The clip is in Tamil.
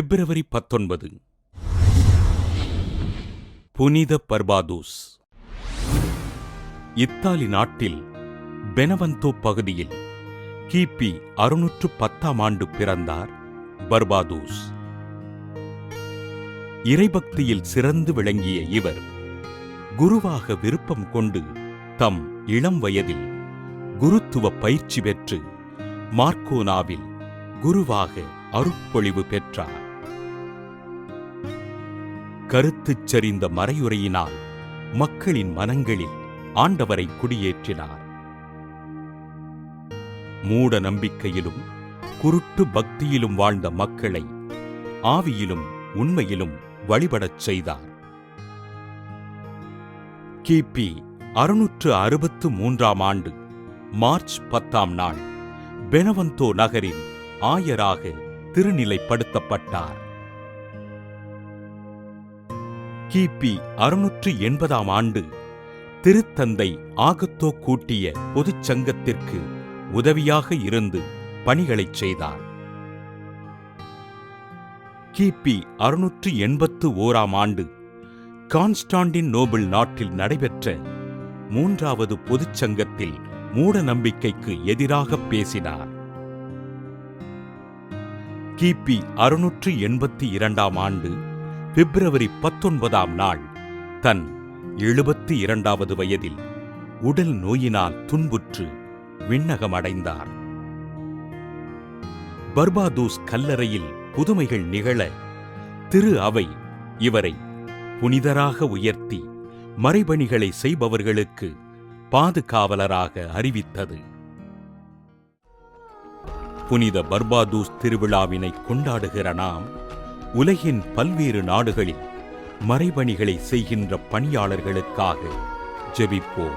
பிப்ரவரி 19. புனித பர்பாதூஸ். இத்தாலி நாட்டில் பெனவந்தோ பகுதியில் கிபி 610 பிறந்தார் பர்பாதூஸ். இறைபக்தியில் சிறந்து விளங்கிய இவர் குருவாக விருப்பம் கொண்டு தம் இளம் வயதில் குருத்துவ பயிற்சி பெற்று மார்க்கோனாவில் குருவாக அருட்பொழிவு பெற்றார். கருத்துச் சரிந்த மறையுரையினால் மக்களின் மனங்களில் ஆண்டவரை குடியேற்றினார். மூட நம்பிக்கையிலும் குருட்டு பக்தியிலும் வாழ்ந்த மக்களை ஆவியிலும் உண்மையிலும் வழிபடச் செய்தார். கிபி 663 மார்ச் 10 பெனவந்தோ நகரின் ஆயராக திருநிலைப்படுத்தப்பட்டார். கிபி 680 திருத்தந்தை ஆகத்தோ கூட்டிய பொதுச் சங்கத்திற்கு உதவியாக இருந்து பணிகளைச் செய்தார். கிபி 681 கான்ஸ்டாண்டின் நோபிள் நாட்டில் நடைபெற்ற 3வது பொதுச் சங்கத்தில் மூட நம்பிக்கைக்கு எதிராக பேசினார். கிபி 682 பிப்ரவரி 19 தன் 72வது வயதில் உடல் நோயினால் துன்புற்று விண்ணகமடைந்தார். பர்பாதூஸ் கல்லறையில் புதுமைகள் நிகழ திரு அவை இவரை புனிதராக உயர்த்தி மறைபணிகளை செய்பவர்களுக்கு பாதுகாவலராக அறிவித்தது. புனித பர்பாதூஸ் திருவிழாவினை கொண்டாடுகிற நாம் உலகின் பல்வேறு நாடுகளில் மறைபணிகளை செய்கின்ற பணியாளர்களுக்காக ஜெபிப்போம்.